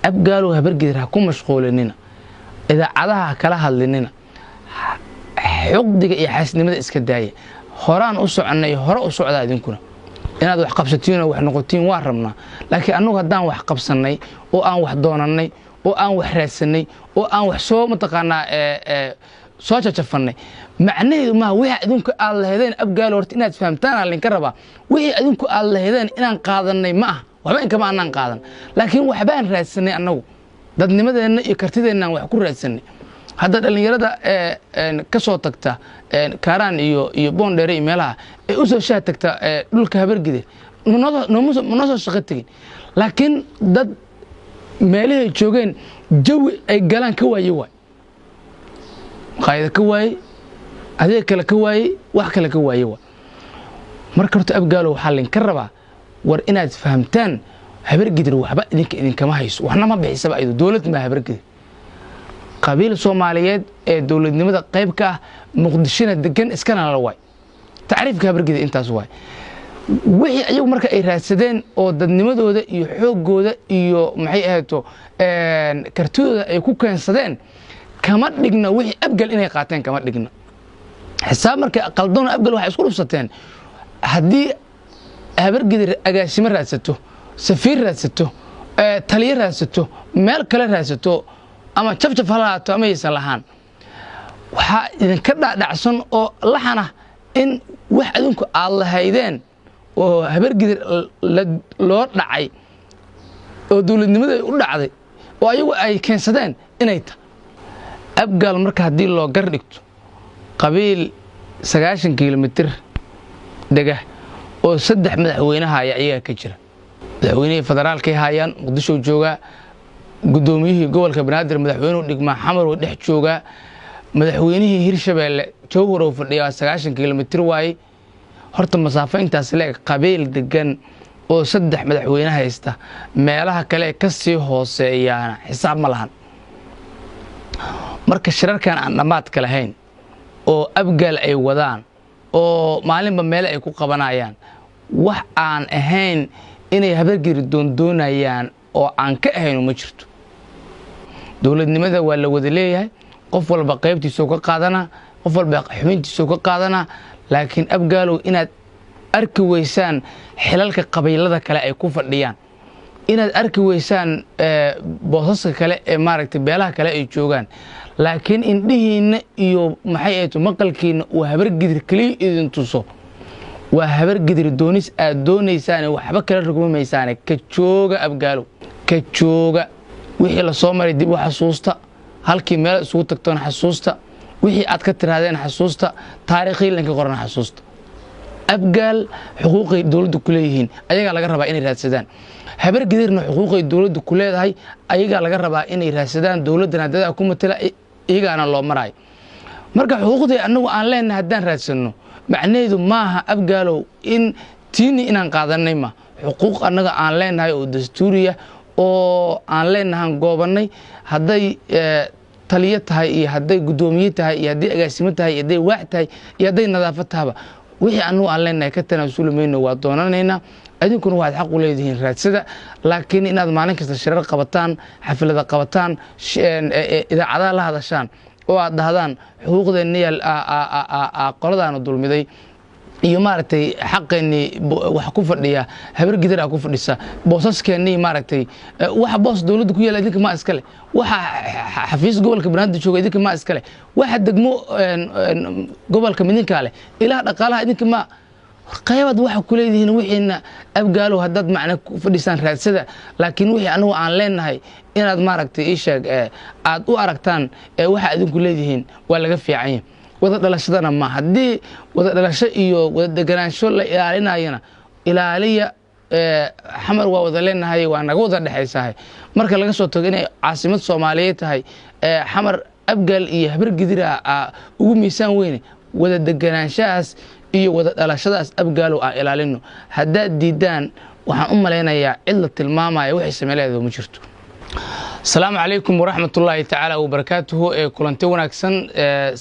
abgaalo habargidir ha ku mashquulinina idaacadaha kala hadlinina xuqdiga iyo xaasnimada iska daaya horaan u soconay hore u socdaa idinkuna inaad wax qabsatiin oo wax noqotiin waa rabnaa laakiin annagu haddaan wax qabsanay oo aan wax doonanay oo aan wax raadsanay oo aan wax soo mataqaanaa soo jajafannay macnaheedu ma wixii adinku aad lahaydeen abgaalo horta inaad fahamtaan aan linka rabaa wixii adinku aad lahaydeen inaan qaadanay ma aha waxba inkama aanan qaadan laakiin waxbaan raadsanay annagu dadnimadeenna iyo kartideenna wax ku raadsanay hadda dhalinyarada ka soo tagta Kaaraan iyo Boondheere iyo meelaha ee u soo shaah tagta dhulka habargidir ma soo shaqo tagin laakiin dad meelaha joogeen jawi ay galaan ka waayay qaayada ka waayay adeeg kale ka waayay wax kale ka waayay marka horta abgaalo waxa linka rabaa war inaad fahamtaan habargidir waxba idinkama hayso waxna ma bixisaba aydu dawlad ma habargidir qabiil Soomaaliyeed ee dawladnimada qayb ka ah Muqdishona degan iskana la waay taariifka habargidir intaas waay wixii ayagu marka ay raadsadeen oo dadnimadooda iyo xoogooda iyo maxay ahaato kartidooda ay ku keensadeen kama dhigna wixii abgal inay qaateen kama dhigna xisaab marka qaldoon abgal waxa isku dhufsateen hadii habargidir agaasimo raadsato safiir raadsato taliye raadsato meel kale raadsato ama jabjab halaato ama aysan lahaan waxa idinka dhacsan oo laxana in wax adinku aad lahaydeen oo habargidir loo dhacay oo dawladnimada u dhacday oo ayagu ay keensadeen inay ta abgaal marka hadii loo gar dhigto qabiil 90 kilomitir daga oo 3 madaxweynaha ayaga ka jira madaxweynaha federaalka hayaan Muqdisho jooga gudoomiyihii gobolka Banaadir madaxweynuhu dhigma xamar oo dhex jooga madaxweynihii Hirshabeelle Jowhar oo fadhiya 90 kilomitir waay horta masaafo intaas leeg qabiil degan oo 3 madaxweyne haysta meelaha kale ka sii hooseeyana xisaab ma lahan marka shirarkan aan dhamaad ka lahayn oo abgaal ay wadaan oo maalinba meel ay ku qabanayaan wax aan ahayn inay habargidir doonayaan oo aan ka ahayn ma jirto dawladnimada waa la wada leeyahay qof walba qaybtiisa ka qaadana qof walba xubintiisa ka qaadana laakiin abgaalo inaad arki weysaan xilalka qabiilada kale ay ku fadhiyaan inaad arki weysaan boosaska kale ee maaragtay beelaha kale ay joogaan laakiin indhihiina iyo maxay ay maqalkiina oo habargidir kaliya idin tuso waa habargidir doonis aad doonaysaan waxba kala rugmaysaan ka jooga abgaalo ka jooga wixii la soo maray dib u xasuusta halkii meel isugu tagtoon xasuusta wixii aad ka tiraadeen xasuusta taariikhii lanka qoran xasuusta abgaal xuquuqay dawladdu ku leeyihiin ayaga laga rabaa inay raadsadaan habargidirna xuquuqay dawladdu ku leedahay ayaga laga rabaa inay raadsadaan dawladana dad ku matala iyagana loo maray marka xuquuqdii anagu aan leenahay hadaan raadsano macnaheedu maaha abgaalow in tiini inaan qaadanay ma xuquuq anaga aan leenahay oo dastuuriya oo aan leenahay goobanay haday taliye tahay iyo haday gudoomiye tahay iyo haday agaasimo tahay iyo haday waax tahay iyo haday nadaafad tahay wixii anu aan leenahay ka tanaasulmayno waa doonanayna adinkuna waad xaq u leedihiin raadsada laakiin inaad maalin kasta shirar qabataan xaflada qabataan idaacadaha la hadashaan oo aad dhahdaan xuquuqdeena qoladaana dulmiday iyo maaragtay xaqeeni wax ku fadhiya habargidir ku fadhisa boosaskeeni maaragtay waxa boos dawladdu ku yeelay idinka ma iskale waxa xafiis gobolka Banaadir jooga idinka ma iskale waxa degmo gobolka Midinkaale ilaa dhaqaalaha idinka ma qaybad waxa ku leeyihiin wixiina abgaalo hadad macna ku fadhisan raadsada laakiin wixii anagu aan leenahay inaad maaragtay isheeg aad u aragtaan waxa idinku leeyihiin waa laga fiican wada dhalashadana ma hadii wada dhalasho iyo wada deganaansho la ilaalinayna ilaaliya xamar waa wada leenahay waa naga wada dhaxaysahay marka laga soo tago inay caasimad Soomaaliyeed tahay xamar abgaal iyo habargidir ugu miisaan weyn wada deganaanshaas iyo wada dhalashadaas abgaalo aan ilaalino hadaa diidaan waxaan u maleynayaa cid la tilmaamayo wixii sameeyay ma jirto السلام عليكم ورحمة الله تعالى وبركاته كلنتي وناكسن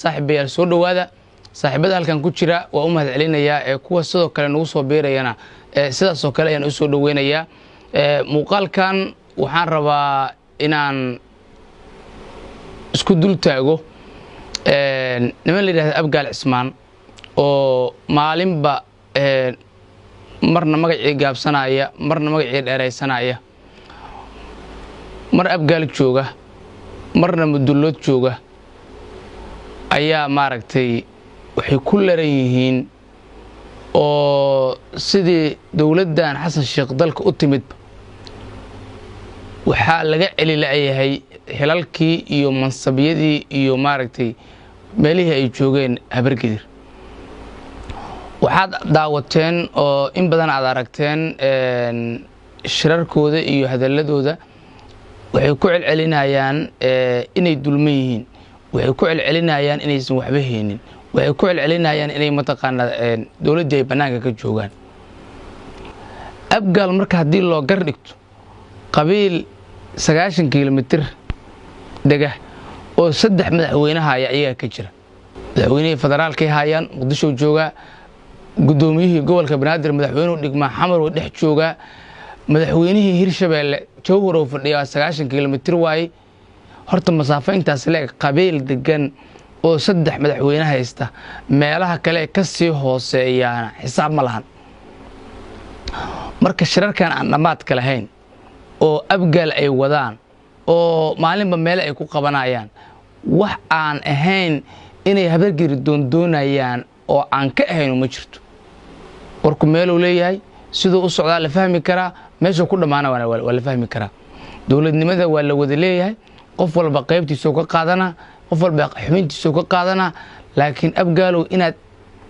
صاحبي سو دوادا صاحبada halkan ku jira waa u mahad celinaya kuwa sidoo kale nagu soo beerayana sidaas oo kale ayaan u soo dhaweynaya muuqaalkan waxaan rabaa inaan isku dul taago niman la yiraahdo Abgaal Cismaan oo maalinba marna magacii gaabsanaya marna magacii dheeraysanaya mar Abgaal jooga marna Mudullood jooga ayaa maaragtay waxay ku leeran yihiin oo sidii dawladdan Xasan Sheekh dalka u timid waxa laga celi laayahay xilalkii iyo mansabiyadii iyo maaragtay meelihii ay joogeen Habargidir waxaad daawateen oo in badan aad aragteen shirarkooda iyo hadaladooda waxay ku celcelinayaan inay dulman yihiin waxay ku celcelinayaan inaysan waxba haynin waxay ku celcelinayaan inay mataqaanaa dawladda ay banaanka ka joogaan Abgaal marka hadii loo gar dhigto qabiil 90 kilomitir dega oo saddex madaxweynaha ayaa ka jira madaxweynaha federaalka hayaan Muqdisho jooga gudoomiyihii gobolka Banaadir madaxweynuhu dhigma xamar oo dhex jooga madaxweynihii Hirshabeelle Jowhar oo fadhiya 90 kilomitir waay horta masaafo intaas leeg qabiil degan oo saddex madaxweynaha haysta meelaha kale ka sii hooseeyana xisaab ma lahan marka shirarkan aan dhamaadka lahayn oo Abgaal ay wadaan oo maalinba meel ay ku qabanayaan wax aan ahayn inay Habargidir doonayaan oo aan ka ahayn ma jirto warku meel uu leeyahay sidoo u socdaa la fahmi karaa meesha ku dhamaana waa la fahmi karaa dawladnimada waa la wada leeyahay qof walba qaybtiisa ka qaadana qof walba xubintiisa ka qaadana laakiin Abgaalo inaad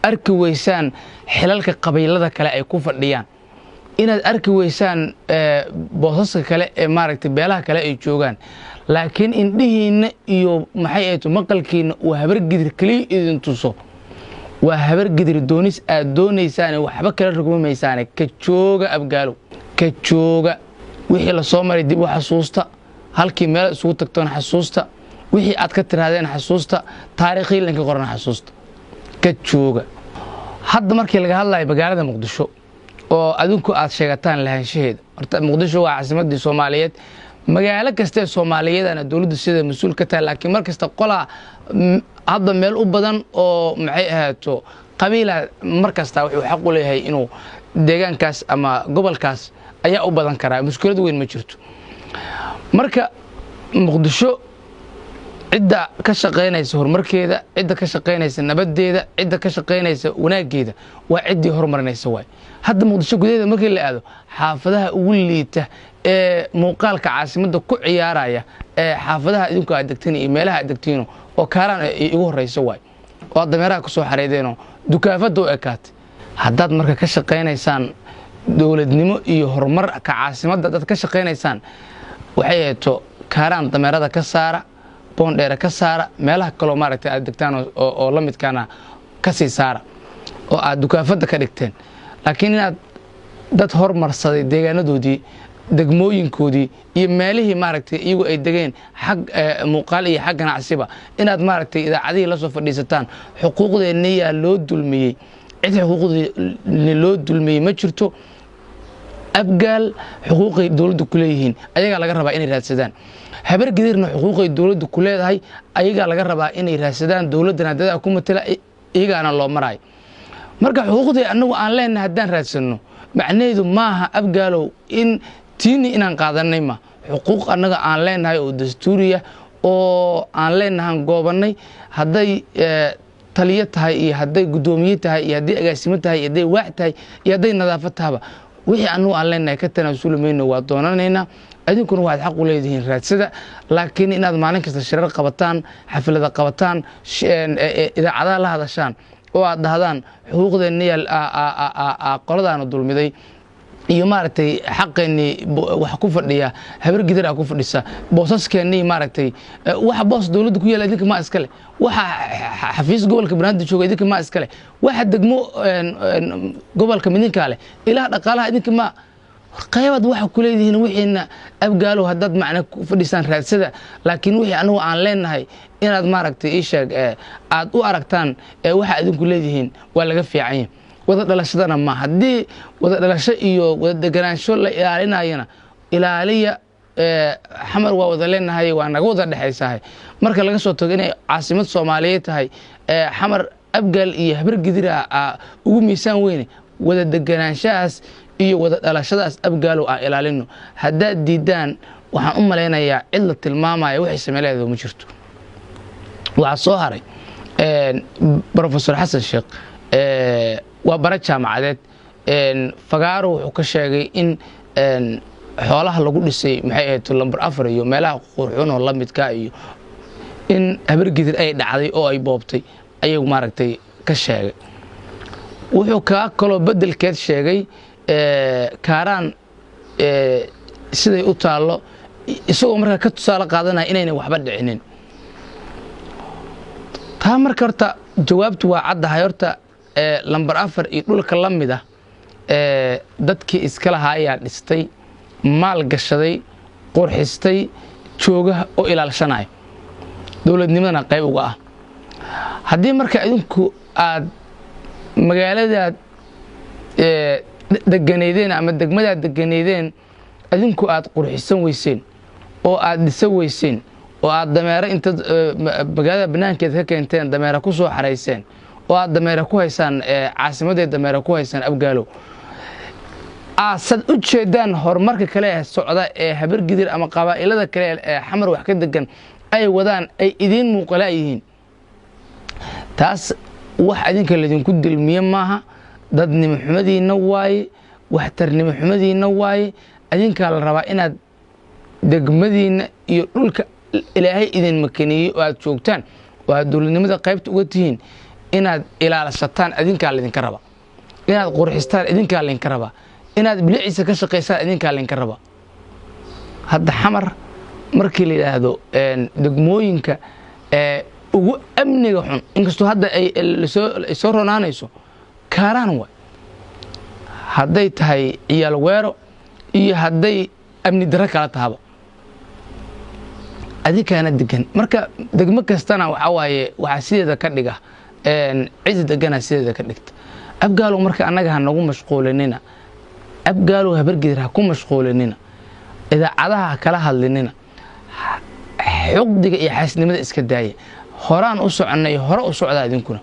arki weysaan xilalka qabiilada kale ay ku fadhiyaan inaad arki weysaan boosaska kale ee maaragtay beelaha kale ay joogaan laakiin indhihiina iyo maxay ay maqalkiina uu Habargidir kaliya idin tuso waa Habargidir doonis aad doonaysaan waxba kala rogmaysaan ka jooga Abgaalo ka jooga wixii la soo maray dib u xasuusta halkii meel isugu tagtoon xasuusta wixii aad ka tiraadeen xasuusta taariikhii lanka qoran xasuusta ka jooga hadda markii laga hadlayo magaalada Muqdisho oo adinku aad sheegataan lahaanshaheeda horta Muqdisho waa caasimadii Soomaaliyeed magaalo kasta Soomaaliyeedana dawladda sida mas'uul ka tahay laakiin markasta qola hadda meel u badan oo maxay ahaato qabiila markasta wuxuu xaq u leeyahay inuu deegaankaas ama gobolkaas ayaa u badan karaa mushkilad weyn ma jirto marka Muqdisho cidda ka shaqeynaysa horumarkeeda cidda ka shaqeynaysa nabadeeda cidda ka shaqeynaysa wanaageeda waa ciddii horumarinaysa waay hadda Muqdisho gudaheeda markii la aado xaafadaha ugu liita ee muuqaalka caasimadda ku ciyaaraya ee xaafadaha idinku aad degteen iyo meelaha aad degteen oo kaaran ay ugu horeyso waay oo dameeraha ku soo xareedeeno dukaafada u ekaatay haddaad marka ka shaqeynaysaan dawladnimo iyo horumarka caasimadda dad ka shaqeynaysaan waxay heeto kaaran dameerada ka saara boondheera ka saara meelaha kale maaragtay aad degtaan oo la midkaana ka sii saara oo aad dukaafada ka dhigteen laakiin inaad dad hormarsaday deegaanadoodii degmooyinkoodii iyo meelihii maaragtay iyagu ay degeen xaq muuqaal iyo xaq ganacsiba inaad maaragtay idaacadihii la soo fadhiisataan xuquuqdeena loo dulmiyay cid xuquuqdeena loo dulmiyay ma jirto Abgaal xuquuqay dawladdu ku leeyihiin ayaga laga rabaa inay raadsadaan Habargidirna xuquuqay dawladdu ku leedahay ayaga laga rabaa inay raadsadaan dawladana dad ku matala iyagana loo maray marka xuquuqdii anagu aan leenahay hadaan raadsano macnaheedu maaha Abgaalow in tiini inaan qaadanay ma xuquuq anaga aan leenahay oo dastuuriya oo aan leenahay goobanay haday taliye tahay iyo haday gudoomiye tahay iyo haday agaasimo tahay iyo haday waax tahay iyo haday nadaafad tahay wixii anagu aan leenahay ka tanaasulmayno waa doonanayna adinkuna waxaad xaq u leedihiin raadsada laakiin inaad maalin kasta shirar qabataan xaflada qabataan idaacadaha la hadashaan oo aad dhahdaan xuquuqdeena qoladaana dulmiday iyo maaragtay xaqeeni wax ku fadhiya Habargidir ku fadhisa boosaskeeni maaragtay waxa boos dawladda ku yeelay idinka ma iska leh waxa xafiis gobolka Banaadir jooga idinka ma iska leh waxa degmo gobolka midinka leh ilaa dhaqaalaha idinka ma qaybad waxa ku leeyihiin wixiina Abgaalo hadad macna ku fadhisan raadsada laakiin wixii anagu aan leenahay inaad maaragtay ii sheeg aad u aragtaan waxa idinku leeyihiin waa laga fiican wada dhalashadana ma hadii wada dhalasho iyo wada deganaansho la ilaalinayna ilaaliya xamar waa wada leenahay waa naga wada dhexaysahay marka laga soo tago inay caasimad Soomaaliyeed tahay xamar abgaal iyo habargidir ugu miisaan weyn wada deganaanshahaas iyo wada dhalashadaas abgaalo ilaalino haddaad diidaan waxaan u maleynayaa cid la tilmaamayo wixii sameeyay ma jirto waxa soo haray Professor Xasan Sheekh waa bara jaamacadeed fagaaro wuxuu ka sheegay in xoolaha lagu dhisay maxay ahayd lambar 4 iyo meelaha qurxoon oo la midka iyo in habargidir ay dhacday oo ay boobtay ayuu maaragtay ka sheegay wuxuu ka kalo bedelkeed sheegay kaaraan siday u taalo isagoo marka ka tusaale qaadanaya inayna waxba dhicinin taa marka horta jawaabtu waa caddahay horta lambar 4 iyo dhulka la mid ah dadkii iska lahaa ayaa dhistay maal gashaday qurxistay jooga oo ilaalshanay dawladnimadana qayb uga ah haddii marka idinku aad magaalada deganeedeen ama degmada deganeedeen idinku aad qurxisan weyseen oo aad dhisan weyseen oo aad dameero inta magaalada banaankeed ka keenteen dameero ku soo xareyseen oo aad dameero ku haysaan caasimadda dameero ku haysaan abgaalo aasad u jeedaan horumarka kale ee socda ee habargidir ama qabaa'ilada kale ee xamar wax ka degan ay wadaan ay idin muuqala yihiin taas wax idinka ladinku dilmiye maaha dadnimo xumadiina waaye waxtarnimo xumadiina waaye idinka la rabaa inaad degmadiina iyo dhulka ilaahay idin makaniyay oo aad joogtaan oo aad dawladnimada qaybta uga tihiin inaad ilaalisataan idinka ladinka raba inaad qurxistaan idinka ladinka raba inaad biliciisa ka shaqeysaan idinka ladinka raba hadda xamar markii la yiraahdo degmooyinka ugu amniga xun inkastoo hadda ay soo ronaanayso kaaraan way hadday tahay ciyaal weero iyo hadday amni darro kala tahaba adinkaana degan marka degmo kastana waxa waaye waxa sideeda ka dhiga cid degana sideeda ka dhigta abgaalo marka annaga ha nagu mashquulinina abgaalo habargidir ha ku mashquulinina idaacadaha kala hadlinina xuqdiga iyo xaasnimada iska daaya horaan u soconay hore u socda idinkuna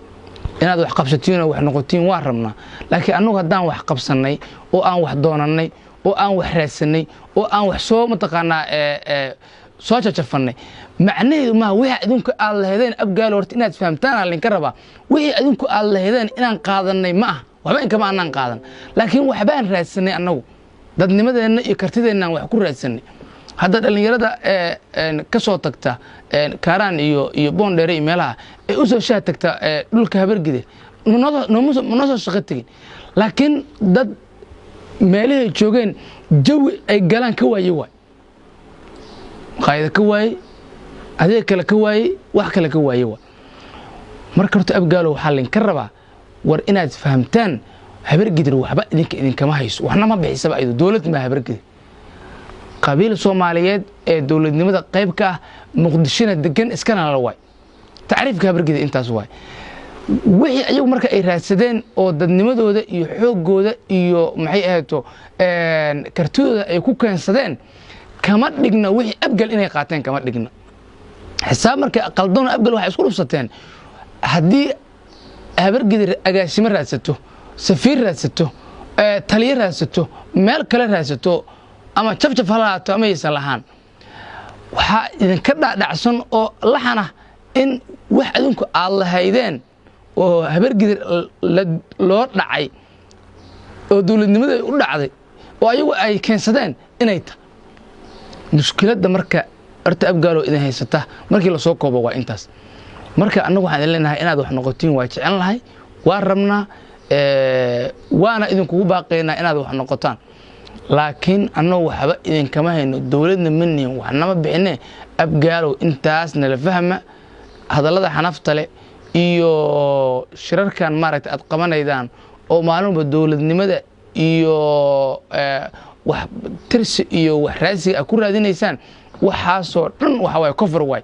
inaad wax qabsatiin oo wax noqotiin waa rabnaa laakiin annagu haddaan wax qabsanay oo aan wax doonanay oo aan wax raadsanay oo aan wax soo mataqaanaa soo jajafanay macnaheedu ma wixii idinku aad lahaydeen abgaalo horta inaad fahamtaan linka raba wixii idinku aad lahaydeen inaan qaadanay ma ah waxba in kama aanan qaadan laakiin waxbaan raadsanay annagu dadnimadeena iyo kartideena wax ku raadsanay hadda dhalinyarada ka soo tagta kaaraan iyo boondheere iyo meelaha ay u soo shaah tagta dhulka habargidir ma soo shaqo tagin laakiin dad meelahay joogeen jawi ay galaan ka waaye waay qaayda ka waaye adeeg kale ka waaye wax kale ka waaye waay marka horta abgaalo waxaa linka rabaa war inaad fahamtaan habargidir waxba idinkama hayso waxna ma bixisaba aydu dawlad ma habargidir qabiil Soomaaliyeed ee dawladnimada qayb ka ah muqdishona degan iskana la waay taariifka habargidir intaas waay wixii ayagu marka ay raadsadeen oo dadnimadooda iyo xoogooda iyo maxay ahaato kartidooda ay ku keensadeen kama dhigna wixii abgal inay qaateen kama dhigna xisaab marka qaldoon abgal waxa isku dhufsateen haddii habargidir agaasimo raadsato safiir raadsato taliye raadsato meel kale raadsato ama jabjab halaato ama aysan lahaan waxa idinka dhaadhacsan oo laxana in wax idinku aad lahaydeen oo habargidir loo dhacay oo dawladnimada u dhacday oo ayagu ay keensadeen inay ta mushkiladda marka horta abgaalo idin haysata markii la soo koobo waa intaas marka annagu waxaan leenahay inaad wax noqotiin waa jecel lahay waa rabnaa waana idinku baaqeynaa inaad wax noqotaan laakiin annagu waxba idinkama hayno dawladna maniin waxnama bixine abgaalo intaas nala fahma hadallada xanafta leh iyo shirarkan maaragtay aad qabanaydaan oo maalinba dawladnimada iyo wax tirsi iyo wax raasiga ku raadinaysaan waxaasoo dhan waxa way kofar way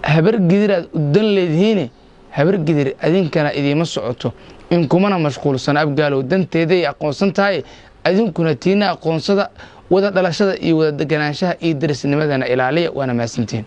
habargidir aad u dan leedihiin habargidir adinkana idiima socoto in kumana mashquulsan abgaalo danteeda ay aqoonsan tahay adinkuna tiina aqoonsada wada dhalashada iyo wada deganaanshaha iyo darisnimadana ilaaliya waana mahadsantihiin